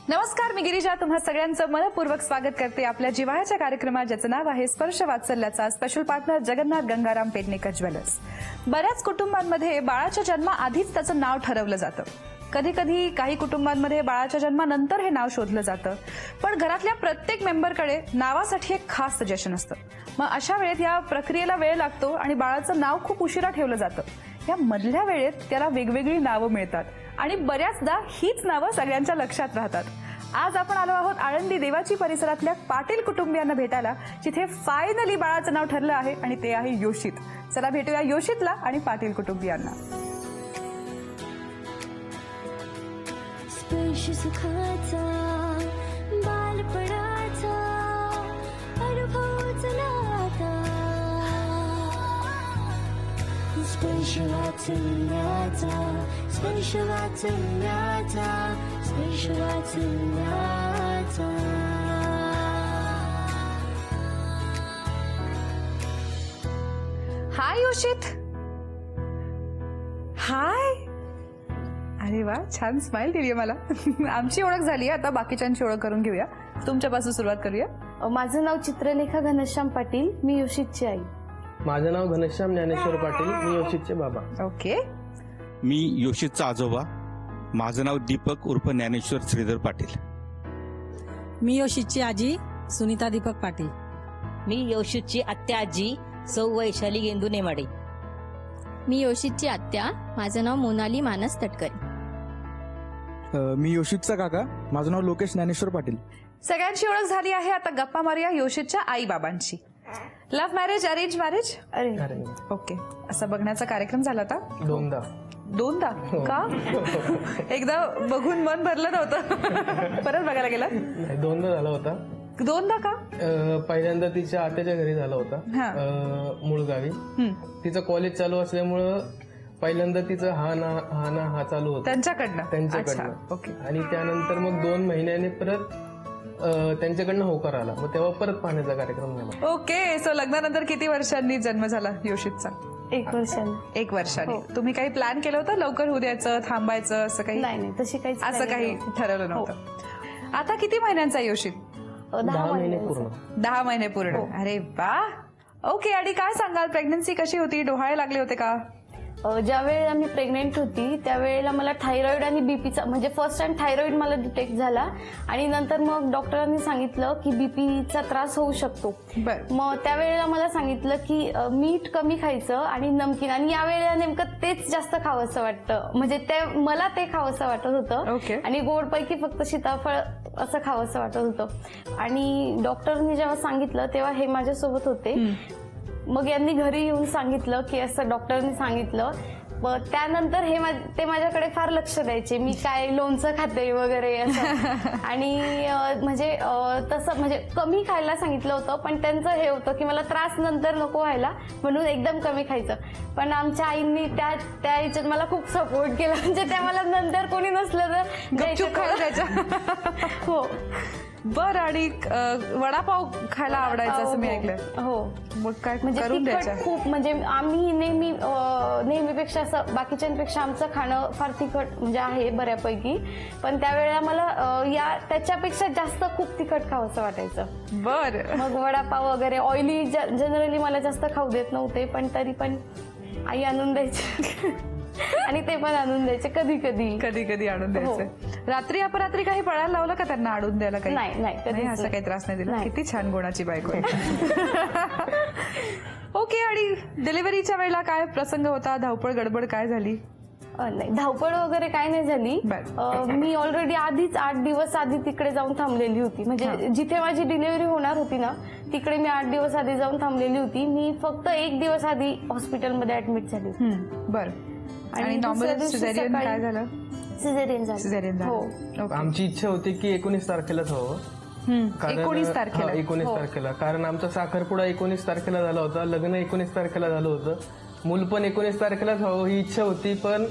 नमस्कार, मी गिरिजा तुम्हा सगळ्यांचं मनपूर्वक स्वागत करते आपल्या जिव्हाळ्याच्या कार्यक्रमात, ज्याचं नाव आहे स्पर्श वात्सल्याचा. Special partner Jagannath Gangaram Pednekar jewellers. बऱ्याच कुटुंबांमध्ये बाळाच्या जन्माआधीच त्याचं नाव ठरवलं जातं. कधी कधी काही कुटुंबांमध्ये बाळाच्या जन्मानंतर हे नाव शोधलं जातं. पण घरातल्या प्रत्येक मेंबरकडे नावासाठी एक खास सजेशन असतं. मग अशा वेळेत या प्रक्रियेला वेळ लागतो आणि बाळाचं नाव खूप उशिरा ठेवलं जातं. या मधल्या वेळेत त्याला वेगवेगळी नावं मिळतात आणि बऱ्याचदा हीच नावं सगळ्यांच्या लक्षात राहतात. आज आपण आलो आहोत आळंदी देवाची परिसरातल्या पाटील कुटुंबियांना भेटायला, जिथे फायनली बाळाचं नाव ठरलं आहे आणि ते आहे योषित. चला भेटूया योषितला आणि पाटील कुटुंबियांना. स्पर्श सुखाचा बालपणाचा अनुभवच नाता, स्पर्श वात्सल्याचा, स्पर्श वात्सल्याचा, स्पर्श वात्सल्याचा. हाय योषित. हाय. अरे वा, छान स्माइल दिलीये मला. आमची ओळख झाली, आता बाकीच्यांची ओळख करून घेऊया. तुमच्यापासून सुरुवात करूया. माझं नाव चित्रलेखा घनश्याम पाटील, मी योषितची आई. माझं नाव घनश्याम ज्ञानेश्वर पाटील, मी योषितचे बाबा. ओके. मी योषितचा आजोबा. माझं नाव दीपक उर्फ ज्ञानेश्वर श्रीधर पाटील. मी योषितची आजी सुनीता दीपक पाटील. मी योषितची आत्या आजी सौ वैशाली गेंदू नेमाडे. मी योषितची आत्या, माझं नाव मोनाली मानस तटकरे. मी योषितचा काका, माझं नाव लोकेश ज्ञानेश्वर पाटील. सगळ्यांची ओळख झाली आहे, आता गप्पा मारूया योषितच्या आई बाबांची. Love marriage, arrange marriage? अरे ओके. असा बघण्याचा कार्यक्रम झाला होता? दोनदा का? एकदा बघून मन भरलं नव्हतं, परत बघायला गेला? दोनदा झाला होता. दोनदा का? पहिल्यांदा तिच्या आत्याच्या घरी झाला होता, मुळगावी. तिचं कॉलेज चालू असल्यामुळं पहिल्यांदा तिचं हा चालू होता त्यांच्याकडनं. ओके. आणि त्यानंतर मग 2 महिन्याने परत त्यांच्याकडनं होकार आला, मग तेव्हा परत पाहण्याचा कार्यक्रम झाला. ओके. सो लग्नानंतर किती वर्षांनी जन्म झाला योषितचा? 1 वर्षाने. 1 वर्षाने. तुम्ही काही प्लॅन केलं होतं, लवकर होऊ द्यायचं, थांबायचं, असं काही? नाही, तशी काही असं काही ठरवलं नव्हतं. आता किती महिन्यांचा योषित? 10 महिने पूर्ण. 10 महिने पूर्ण. अरे वा. ओके. आणि काय सांगाल, प्रेग्नन्सी कशी होती? डोहाळे लागले होते का? ज्या वेळेला मी प्रेग्नेंट होती त्यावेळेला मला थायरॉइड आणि बीपीचा, म्हणजे फर्स्ट टाइम थायरॉइड मला डिटेक्ट झाला आणि नंतर मग डॉक्टरांनी सांगितलं की बीपीचा त्रास होऊ शकतो. मग त्यावेळेला मला सांगितलं की मीठ कमी खायचं आणि नमकीन, आणि यावेळेला नेमकं तेच जास्त खावंसं वाटतं, म्हणजे मला ते खावंसं वाटत होतं. आणि गोडपैकी फक्त सीताफळ असं खावंसं वाटत होतं. आणि डॉक्टरनी जेव्हा सांगितलं तेव्हा हे माझ्यासोबत होते. मग यांनी घरी येऊन सांगितलं की असं डॉक्टरनी सांगितलं. मग त्यानंतर ते माझ्याकडे फार लक्ष द्यायचे, मी काय लोणचं खाते वगैरे असं. आणि म्हणजे तसं म्हणजे कमी खायला सांगितलं होतं, पण त्यांचं हे होतं की मला त्रास नंतर नको व्हायला म्हणून एकदम कमी खायचं. पण आमच्या आईंनी त्या ह्याच्यात मला खूप सपोर्ट केला, म्हणजे त्या मला नंतर कोणी नसलं तर द्यायचं. हो. बर. आणि वडापाव खायला आवडायचं असं मी ऐकलं. हो. मग काय म्हणजे करून द्यायचं? खूप, म्हणजे आम्ही नेहमीपेक्षा असं बाकीच्यांपेक्षा आमचं खाणं फार तिखट म्हणजे आहे बऱ्यापैकी, पण त्यावेळेला मला त्याच्यापेक्षा जास्त खूप तिखट खावंसं वाटायचं. बर. मग वडापाव वगैरे ऑइली जनरली मला जास्त खाऊ देत नव्हते, पण तरी पण आई आणून द्यायची आणि ते पण आणून द्यायचे कधी आणून द्यायचे. रात्री अपरात्री काही पळायला लावलं का त्यांना आणून द्यायला? काही नाही, असं काही त्रास नाही दिला. किती छान गुणाची बायको. ओके. आणि डिलिव्हरीच्या वेळेला काय प्रसंग होता? धावपळ गडबड काय झाली? नाही, धावपळ वगैरे काय नाही झाली. मी ऑलरेडी आधीच 8 दिवस आधी तिकडे जाऊन थांबलेली होती, म्हणजे जिथे माझी डिलिव्हरी होणार होती ना तिकडे मी 8 दिवस आधी जाऊन थांबलेली होती. मी फक्त 1 दिवस आधी हॉस्पिटलमध्ये ऍडमिट झाली होती. बरं. आणि नॉर्मल सिझेरियन काय झालं? सिझेरियन झालं. हो. आमची इच्छा होती की 19 तारखेलाच हवं. 19 तारखेला? 19 तारखेला, कारण आमचा साखरपुडा 19 तारखेला झाला होता, लग्न 19 तारखेला झालं होतं, मूल पण 19 तारखेलाच हवं ही इच्छा होती. पण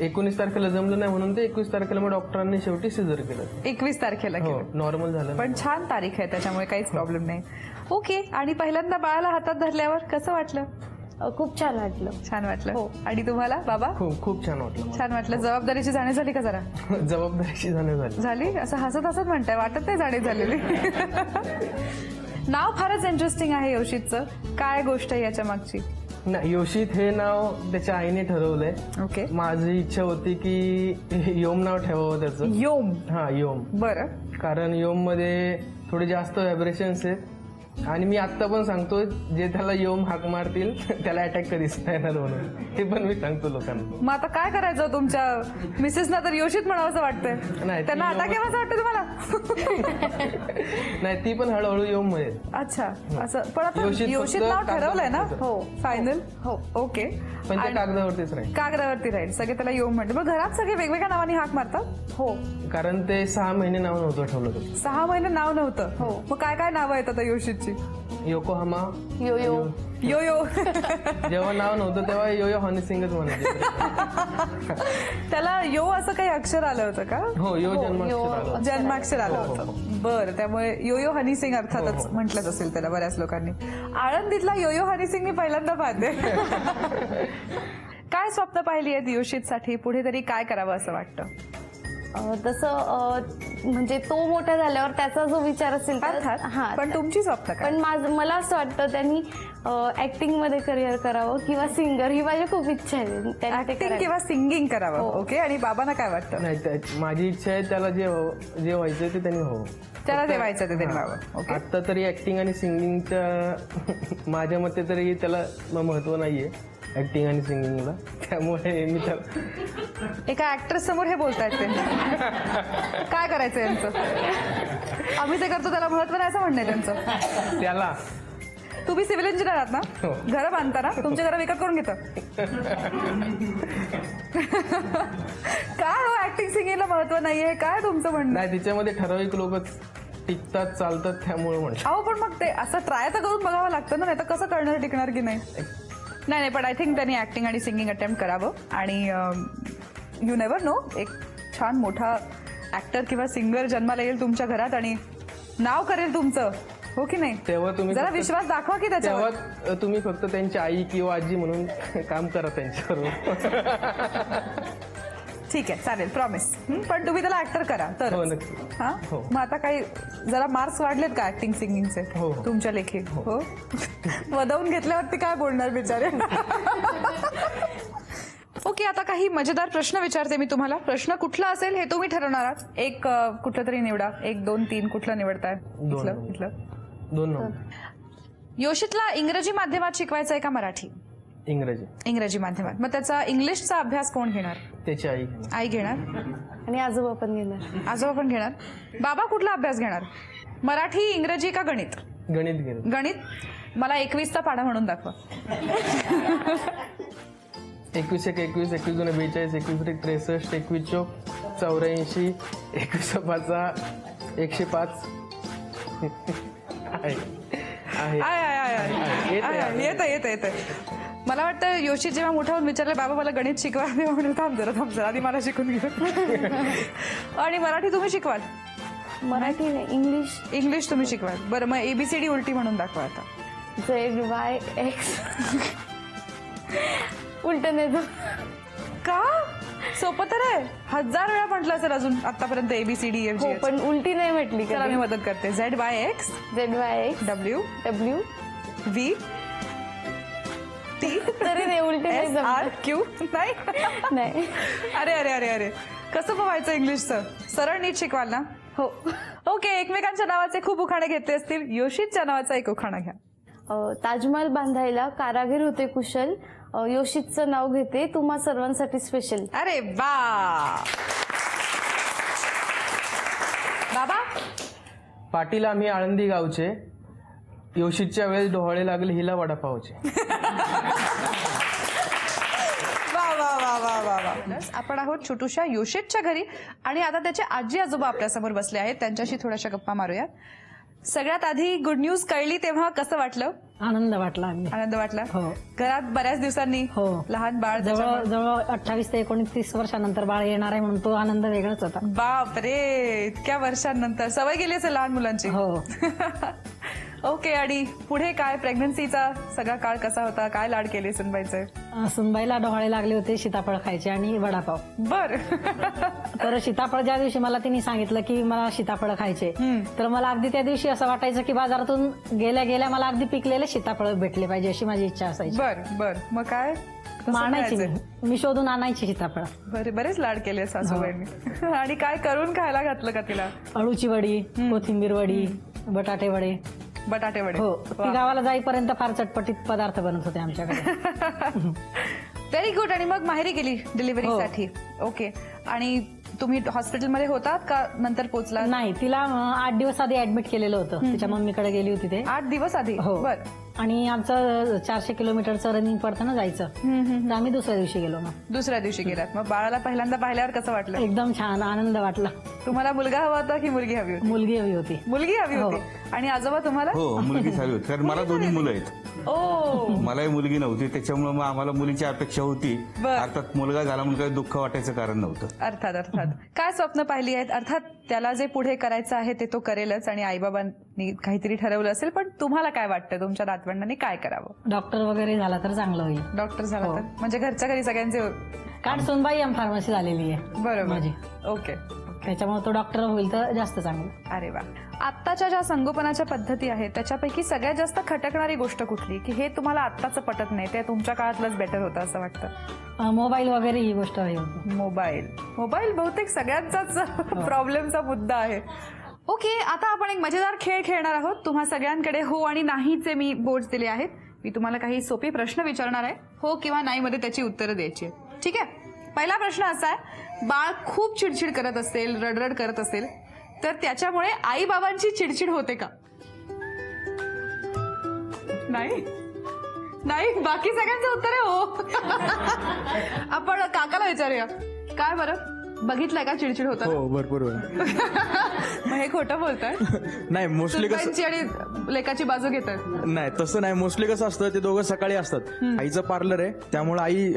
19 तारखेला जमलं नाही म्हणून ते 21 तारखेला मग डॉक्टरांनी शेवटी सिझर केलं. 21 तारखेला केलं. नॉर्मल झालं. पण छान तारीख आहे, त्याच्यामुळे काहीच प्रॉब्लेम नाही. ओके. आणि पहिल्यांदा बाळाला हातात धरल्यावर कसं वाटलं? खूप छान वाटलं. छान वाटलं. हो. आणि तुम्हाला बाबा? खूप खूप छान वाटलं मला. छान वाटलं. जबाबदारीची जाणीव झाली का जरा? जबाबदारीची जाणीव झाली. झाली? असं हसत हसत म्हणताय, वाटत नाही जाणीव झालेली. नाव फारच इंटरेस्टिंग आहे योशितचं. काय गोष्ट आहे याच्या मागची? नाही, योशित हे नाव त्याच्या आईने ठरवलंय. ओके. माझी इच्छा होती की योम नाव ठेवावं त्याचं. योम. हा, योम. बरं. कारण योम मध्ये थोडे जास्त व्हायब्रेशन्स आहेत आणि मी आत्ता पण सांगतो, जे त्याला योम हाक मारतील त्याला अटॅक कधीच नाही येणार म्हणून. हे पण मी सांगतो लोकांना. मग आता काय करायचं? तुमच्या मिसेसना तर योशित म्हणावंसं वाटतंय. नाही, त्यांना ती अटॅक येवाचं वाटतं तुम्हाला? नाही, ती पण हळूहळू योम मध्ये. अच्छा, असं. पण आता योशित योशित फक्त नाव ठरवलंय ना? कागदावरतीच हो, फायनल. हो, ओके. पण ते आणि कागदावरतीच राहील. कागदावरती राहील. सगळे त्याला योम म्हणते. मग घरात सगळे वेगवेगळ्या नावाने हाक मारतात? हो. कारण ते 6 महिने नाव नव्हतं ठेवलं होतं. 6 महिने नाव नव्हतं. हो. मग काय काय नावं आहेत आता योशितची? योकोहामा. यो यो यो. जेव्हा नाव नव्हतं तेव्हा योयो हनी सिंगच म्हणायचे. त्याला यो असं काही अक्षर आलं होतं का? हो, यो जन्माक्षर आलं होतं. जन्माक्षर आलं होतं. बरं, त्यामुळे योयो हनी सिंग अर्थातच म्हटलंच असेल त्याला बऱ्याच लोकांनी. आळंदीतला योयो हनी सिंग मी पहिल्यांदा पाहते. काय स्वप्न पाहिली आहेत योशितसाठी? पुढे तरी काय करावं असं वाटतं? तसं म्हणजे तो मोठा झाल्यावर त्याचा जो विचार असेल अर्थात. पण तुमची स्वप्न काय? पण मला असं वाटतं त्यांनी ऍक्टिंग मध्ये करिअर करावं किंवा सिंगर, ही माझी खूप इच्छा आहे. त्यांनी ते ऍक्टिंग करायला. किंवा सिंगिंग करावं. ओके. आणि बाबांना काय वाटतं? नाही, माझी इच्छा आहे त्याला जे व्हायचं ते त्यांनी व्हावं. त्याला ते व्हायचं ते त्यांनी व्हावं. ओके. आता तरी ऍक्टिंग आणि सिंगिंगच्या माझ्या मते तरी त्याला महत्व नाहीये, ऍक्टिंग आणि सिंगिंगला. त्यामुळे मी त्याला एका ऍक्ट्रेस समोर हे बोलतायत ते. काय करायचं यांचं? आम्ही जे करतो त्याला महत्व नाही असं म्हणणं आहे त्यांचं. त्याला तुम्ही सिव्हिल इंजिनियर आहात ना? हो. घरं बांधता ना? तुमची घरं विकत करून घेतं. काय हो, ऍक्टिंग सिंगिंगला महत्व नाहीये? काय तुमचं म्हणणं? नाही, तिच्यामध्ये ठराविक लोकच टिकतात, चालतात, त्यामुळे म्हणतो. अहो, पण मग ते असं ट्राय तर करून बघावं लागतं ना, नाही तर कसं कळणार टिकणार की नाही? नाही, पण आय थिंक त्यांनी ऍक्टिंग आणि सिंगिंग अटेम्प्ट करावं. आणि यू नेव्हर नो, एक छान मोठा ऍक्टर किंवा सिंगर जन्माला येईल तुमच्या घरात आणि नाव करेल तुमचं. हो की नाही? तेव्हा तुम्ही जरा विश्वास दाखवा की त्याच्यावर. तेव्हा तुम्ही फक्त त्यांची आई किंवा आजी म्हणून काम करा त्यांच्यावर. ठीक आहे, चालेल, प्रॉमिस. पण तुम्ही त्याला ऍक्टर करा तर. हो, नक्की. हा. हो. मग आता काही जरा मार्क्स वाढलेत का ऍक्टिंग सिंगिंगचे? हो. तुमच्या लेखी? हो. वदवून घेतल्यावरती काय बोलणार बिचारे? ओके, आता काही मजेदार प्रश्न विचारते मी तुम्हाला. प्रश्न कुठला असेल हे तुम्ही ठरवणार आहात. एक कुठलं तरी निवडा. 1, 2, 3 कुठलं निवडताय? इथलं. 2 नंबर. योशितला इंग्रजी माध्यमात शिकवायचं आहे का मराठी? इंग्रजी माध्यमात. मग त्याचा इंग्लिशचा अभ्यास कोण घेणार? त्याची आई. आई घेणार. आणि आजोबा पण घेणार. आजोबा पण घेणार. बाबा कुठला अभ्यास घेणार? मराठी, इंग्रजी का गणित? गणित घेणार. गणित. मला 21चा पाढा म्हणून दाखवा. 21 1 21 21 2 42 21 1 63 21 चौक 84 21 5 105. येत. मला वाटतं योशित जेव्हा मोठा होऊन विचारलं, बाबा मला गणित शिकवा, तेव्हा म्हणून थांब जरा आधी मला शिकून घे. आणि मराठी तुम्ही शिकवाल? मराठी नाही, इंग्लिश तुम्ही शिकवाल. बरं, मग ABCD उलटी म्हणून दाखवा आता. ZYX. उलट नाही का? सोपं तर आहे. 1000 वेळा म्हटलं असेल अजून आतापर्यंत ABCD हो, पण उलटी नाही म्हटली. चला मी मदत करते. ZYX W V T. तरी नाही, उलटी नाही जमत. SRQ. नाही. अरे कसं व्हायचं इंग्लिशचं? सरळ नीट शिकवाल ना? हो. ओके, एकमेकांच्या नावाचे खूप उखाणे घेतले असतील. योशितच्या नावाचा एक उखाणा घ्या. ताजमहाल बांधायला कारागीर होते कुशल, योशितचं नाव घेते तुम्हा सर्वांसाठी स्पेशल. अरे वा. बाबा? पाटील आम्ही आळंदी गावचे, योशितच्या वेळेस डोहाळे लागले हिला वडापावचे. वा. आपण आहोत छोटूशा योशितच्या घरी आणि आता त्याचे आजी आजोबा आपल्यासमोर बसले आहेत. त्यांच्याशी थोड्याशा गप्पा मारूया. सगळ्यात आधी गुड न्यूज कळली तेव्हा कसं वाटलं? आनंद वाटला. आनंद वाटला. हो. घरात बऱ्याच दिवसांनी लहान बाळ, जवळ 28 ते 29 वर्षानंतर बाळ येणार आहे म्हणून तो आनंद वेगळाच होता. बापरे, इतक्या वर्षांनंतर. सवय गेली असेल लहान मुलांची. हो. ओके, आणि पुढे काय, प्रेग्नन्सीचा सगळा काळ कसा होता, काय लाड केले सुनबाईचे? सुनबाईला डोहाळे लागले होते सीताफळ खायचे आणि वडापाव. बर. तर सीताफळ ज्या दिवशी मला तिने सांगितलं की मला सीताफळ खायचे, तर मला अगदी त्या दिवशी असं वाटायचं की बाजारातून गेल्या गेल्या मला अगदी पिकलेले सीताफळ भेटले पाहिजे अशी माझी इच्छा असायची. बर बर, मग काय? कसं मग आणायची करायचं? मी शोधून आणायची सीताफळ. बरेच लाड केले सासूबाईंनी. आणि काय करून खायला घातलं का तिला? अळूची वडी, कोथिंबीर वडी, बटाटे वडे. बटाटे वडे. हो, ती गावाला जाईपर्यंत फार चटपटीत पदार्थ बनत होते आमच्याकडे. Very good. आणि मग माहेरी गेली डिलिव्हरीसाठी. ओके, आणि तुम्ही हॉस्पिटलमध्ये होतात का नंतर पोहोचला? नाही, तिला 8 दिवस आधी ऍडमिट केलेलं होतं. तिच्या मम्मीकडे गेली होती ते. 8 दिवस आधी? हो. बर. आणि आमचं 400 किलोमीटरचं रनिंग पडताना जायचं, तर आम्ही दुसऱ्या दिवशी गेलो. मग दुसऱ्या दिवशी गेलात. मग बाळाला पहिल्यांदा पाहिल्यावर कसं वाटलं? एकदम छान आनंद वाटला. तुम्हाला मुलगा हवा होता की मुलगी हवी होती? मुलगी हवी होती. मुलगी हवी हो. होती. आणि आजोबा तुम्हाला? हो, मुलगी हवी होती, कारण मला दोन्ही मुलं आहेत. ओ. मलाही मुलगी नव्हती, त्याच्यामुळे मग आम्हाला मुलीची अपेक्षा होती. बर. अर्थात मुलगा झाला म्हणून काही दुःख वाटायचं कारण नव्हतं. अर्थात अर्थात. काय स्वप्न पाहिली आहेत? अर्थात त्याला जे पुढे करायचं आहे ते तो करेलच, आणि आईबाबांनी काहीतरी ठरवलं असेल, पण तुम्हाला काय वाटतं तुमच्या नातवंडांनी काय करावं? डॉक्टर वगैरे झाला तर चांगलं होईल. डॉक्टर झाला हो. तर म्हणजे घरच्या घरी सगळ्यांचे. कारण सोनबाई एम फार्मसी झालेली आहे बरोबर. माझी, ओके. त्याच्यामुळे तो डॉक्टर होईल तर जास्त चांगलं. अरे वा. आत्ताच्या ज्या संगोपनाच्या पद्धती आहेत त्याच्यापैकी सगळ्यात जास्त खटकणारी गोष्ट कुठली, की हे तुम्हाला आत्ताचं पटत नाही, ते तुमच्या काळातलंच बेटर होतं असं वाटतं? मोबाईल वगैरे ही गोष्ट हे होती. मोबाईल बहुतेक सगळ्यांचाच प्रॉब्लेमचा मुद्दा आहे. ओके, आता आपण एक मजेदार खेळ खेळणार आहोत. तुम्हा सगळ्यांकडे हो आणि नाहीचे मी बोर्ड्स दिले आहेत. मी तुम्हाला काही सोपे प्रश्न विचारणार आहे, हो किंवा नाही मध्ये त्याची उत्तरं द्यायची आहेत. ठीक आहे? पहिला प्रश्न असा आहे, बाळ खूप चिडचिड करत असेल, रडरड करत असेल, तर त्याच्यामुळे आई बाबांची चिडचिड होते का? नाही. बाकी सगळ्यांचं उत्तर आहे हो. आपण काकाला विचारूया. काय बरं, बघितलंय का चिडचिड होतं? हो, भरपूर वेळा. मग हे खोटं बोलताय? नाही, मोस्टली कसं, सुनबाईंची आणि लेकाची बाजू घेतात? नाही तसं नाही. मोस्टली कसं असतं, ते दोघं सकाळी असतात. आईचं पार्लर आहे, त्यामुळे आई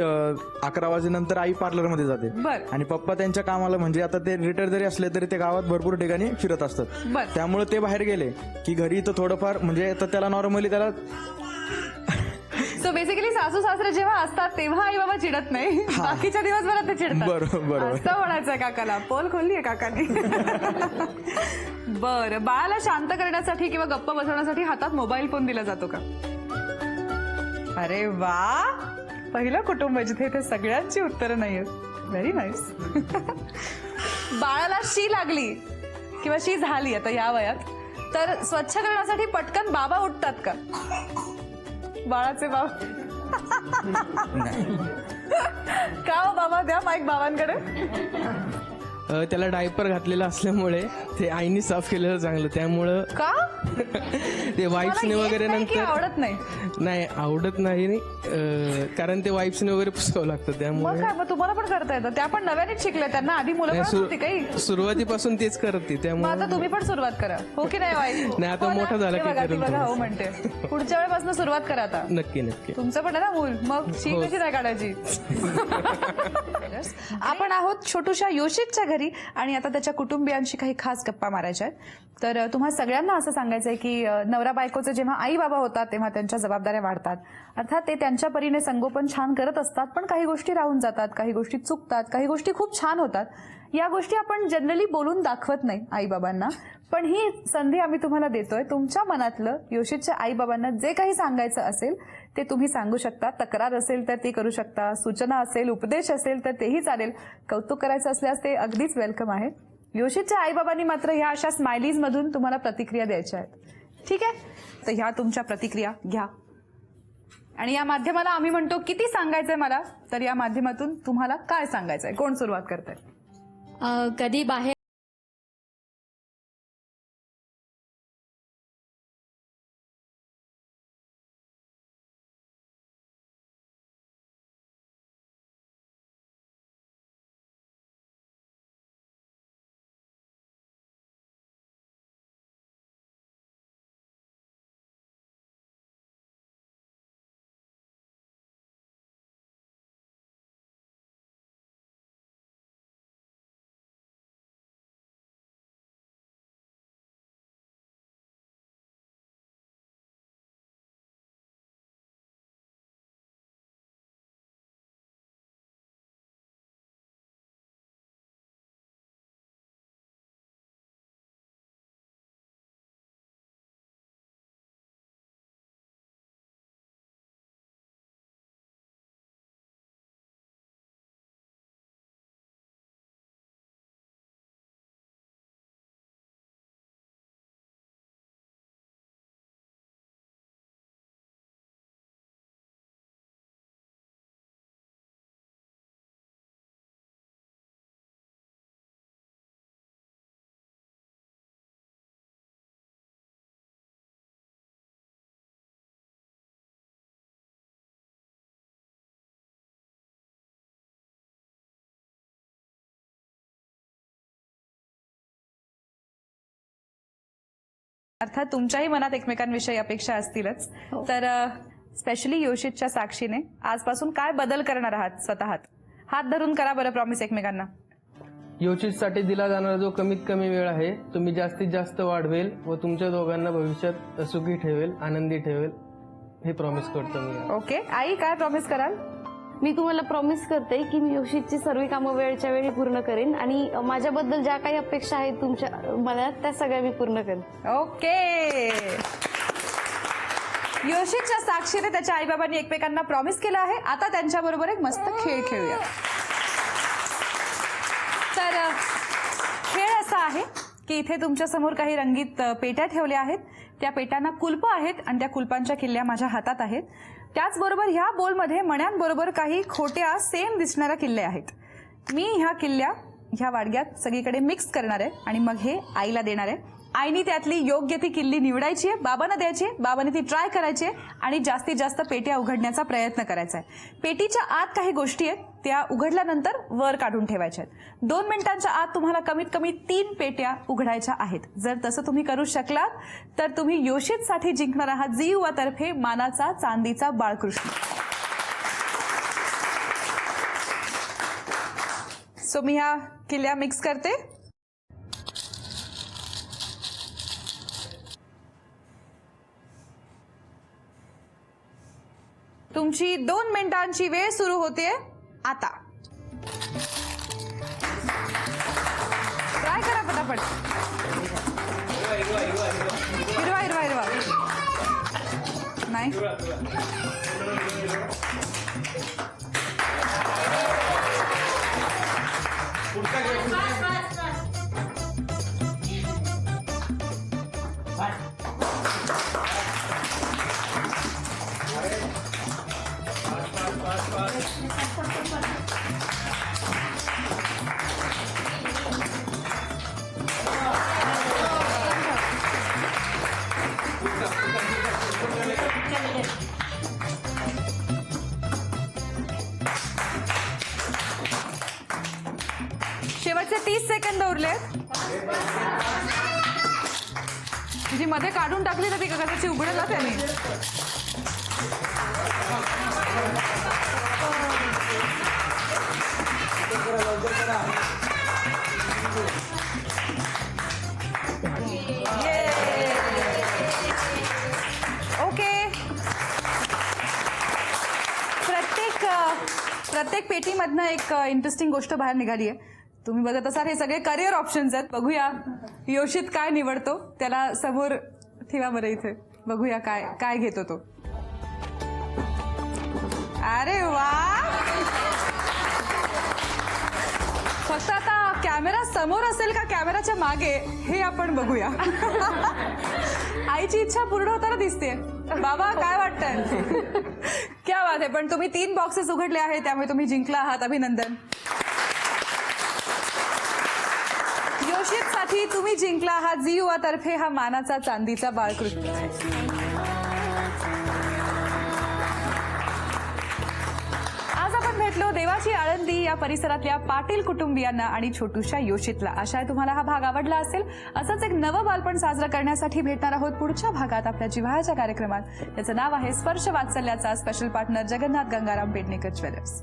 11 वाजेनंतर आई पार्लरमध्ये जाते. बर. आणि पप्पा त्यांच्या कामाला, म्हणजे आता ते रिटायर जरी असले तरी ते गावात भरपूर ठिकाणी फिरत असतात. बर. त्यामुळे ते बाहेर गेले की घरी तर थोडंफार, म्हणजे आता त्याला नॉर्मली त्याला सो बेसिकली सासू सासरे जेव्हा असतात तेव्हा आई बाबा चिडत नाही, बाकीच्या दिवसभरात ते चिडतात. बरोबर. असं म्हणायचंय काकाला. पोल खोलली आहे काकांनी. बरं, बाळाला शांत करण्यासाठी किंवा गप्प बसवण्यासाठी हातात मोबाईल फोन दिला जातो का? अरे वा, पहिलं कुटुंब जिथे इथे सगळ्यांची उत्तरं नाही आहेत. Very nice. बाळाला शी लागली किंवा शी झाली आता या वयात, तर स्वच्छ करण्यासाठी पटकन बाबा उठतात का? बाळाचे बाबा. का हो बाबा, द्या माईक बाबांकडे. त्याला डायपर घातलेला असल्यामुळे ते आईनी साफ केलेलं चांगलं, त्यामुळं का? ते वाईप्सने मला येत वगैरे नाही की नंतर आवडत नाही? नाही, आवडत नाही. कारण ते वाईप्सने वगैरे पुसावं लागतं, मग त्यामुळे काय, मग तुम्हाला पण करता येतं. त्या पण नव्यानेच शिकल्या, त्यांना आधी मुलं नाही, करत होती काही. सुरुवातीपासून तेच करते, मग त्यामुळे आता तुम्ही पण सुरुवात करा, हो की नाही वाईफ? नाही, आता हो ना? मोठा झाला ते की बघा, ती करेल बघा हो थोडंसं. म्हणते. पुढच्या वेळेपासून सुरुवात करा आता. नक्की. तुमचं पण आहे ना मूल, मग शी कशी नाही काढायची? आपण आहोत छोटूशा योशितच्या घरी, आणि आता त्याच्या कुटुंबियांशी काही खास गप्पा मारायच्या आहेत. तर तुम्हा सगळ्यांना असं सांगायचंय की नवरा बायकोचे जेव्हा आई बाबा होतात तेव्हा त्यांच्या जबाबदाऱ्या वाढतात. अर्थात ते त्यांच्या परीने संगोपन छान करत असतात, पण काही गोष्टी राहून जातात, काही गोष्टी चुकतात, काही गोष्टी खूप छान होतात. या गोष्टी आपण जनरली बोलून दाखवत नाही आई बाबांना, पण ही संधी आम्ही तुम्हाला देतोय. तुमच्या मनातलं योशितच्या आई बाबांना जे काही सांगायचं असेल ते तुम्ही सांगू शकता. तक्रार असेल तर ती करू शकता, सूचना असेल, उपदेश असेल तर तेही चालेल. कौतुक करायचं असल्यास ते अगदीच वेलकम आहे. योशितच्या आईबाबांनी मात्र ह्या अशा स्माइलीज मधून तुम्हाला प्रतिक्रिया द्यायच्या आहेत. ठीक आहे, तर ह्या तुमच्या प्रतिक्रिया घ्या. आणि या माध्यमाला आम्ही म्हणतो किती सांगायचंय मला, तर या माध्यमातून तुम्हाला काय सांगायचंय? कोण सुरुवात करताय? कधी बाहेर अर्थात तुमच्याही मनात एकमेकांविषयी अपेक्षा असतीलच. तर स्पेशली योशितच्या साक्षीने आजपासून काय बदल करणार आहात स्वतःत? हात धरून करा बरं प्रॉमिस एकमेकांना. योशितसाठी दिला जाणारा जो कमीत कमी वेळ आहे तो मी जास्तीत जास्त वाढवेल व तुमच्या दोघांना भविष्यात सुखी ठेवेल, आनंदी ठेवेल, हे प्रॉमिस करतो मी. ओके, आई काय प्रॉमिस कराल? मी तुम्हाला प्रॉमिस करते की मी योशितची सर्व कामं वेळच्या वेळी पूर्ण करेन आणि माझ्याबद्दल ज्या काही अपेक्षा आहेत तुमच्या मनात त्या सगळ्या मी पूर्ण करेन. ओके. योशितच्या साक्षीने त्याच्या आईबाबांनी एकमेकांना प्रॉमिस केलं आहे. आता त्यांच्याबरोबर एक मस्त खेळ खेळूया. तर खेळ असा आहे की इथे तुमच्या समोर काही रंगीत पेट्या ठेवल्या आहेत. त्या पेट्यांना कुलपं आहेत आणि त्या कुलपांच्या किल्ल्या माझ्या हातात आहेत. त्याचबरोबर ह्या बोलमध्ये मण्यांबरोबर काही खोट्या सेम दिसणाऱ्या किल्ल्या आहेत. मी ह्या किल्ल्या ह्या वाडग्यात सगळीकडे मिक्स करणार आहे आणि मग हे आईला देणार आहे. आईनी त्यातली योग्य ती किल्ली निवडायची आहे, बाबांना द्यायची आहे, बाबांनी ती ट्राय करायची आहे आणि जास्तीत जास्त पेट्या उघडण्याचा प्रयत्न करायचा आहे. पेटीच्या आत काही गोष्टी आहेत त्या उघडल्यानंतर वर काढून ठेवायच्या आहेत. 2 मिनिटांच्या आत तुम्हाला कमीत कमी 3 पेट्या उघडायच्या आहेत. जर तसं तुम्ही करू शकलात तर तुम्ही योशितसाठी जिंकणार आहात झी युवातर्फे मानाचा चांदीचा बाळकृष्ण. सो मी ह्या किल्ल्या मिक्स करते. तुमची 2 मिनिटांची वेळ सुरू होते आता. ट्राय करा पटापट. हिरवा हिरवा हिरवा नाही. शेवटचे 30 सेकंद उरले. जी मध्ये काढून टाकली तर ती कदाचित उघडेल ना त्याने. ओके. प्रत्येक पेटीमधनं एक इंटरेस्टिंग गोष्ट बाहेर निघाली आहे. तुम्ही बघत असाल हे सगळे करिअर ऑप्शन्स आहेत. बघूया योशित काय निवडतो. त्याला समोर ठेवा बरं इथे. बघूया काय काय घेतो तो. अरे वा. फक्त आता कॅमेरा समोर असेल का कॅमेराच्या मागे हे आपण बघूया. आईची इच्छा पूर्ण होताना दिसते. बाबा काय वाटतंय? क्या बात आहे. पण तुम्ही 3 बॉक्सेस उघडले आहेत त्यामुळे तुम्ही जिंकला आहात. अभिनंदन. योशितसाठी तुम्ही जिंकला आहात झी युवातर्फे हा मानाचा चांदीचा बाळकृष्ण. आज आपण भेटलो देवाची आळंदी या परिसरातल्या पाटील कुटुंबियांना आणि छोटूशा योशितला. आशा आहे तुम्हाला हा भाग आवडला असेल. असंच एक नवं बालपण साजरं करण्यासाठी भेटणार आहोत पुढच्या भागात आपल्या जिव्हाळ्याच्या कार्यक्रमात. त्याचं नाव आहे स्पर्श वात्सल्याचा. Special partner Jagannath Gangaram Pednekar jewellers.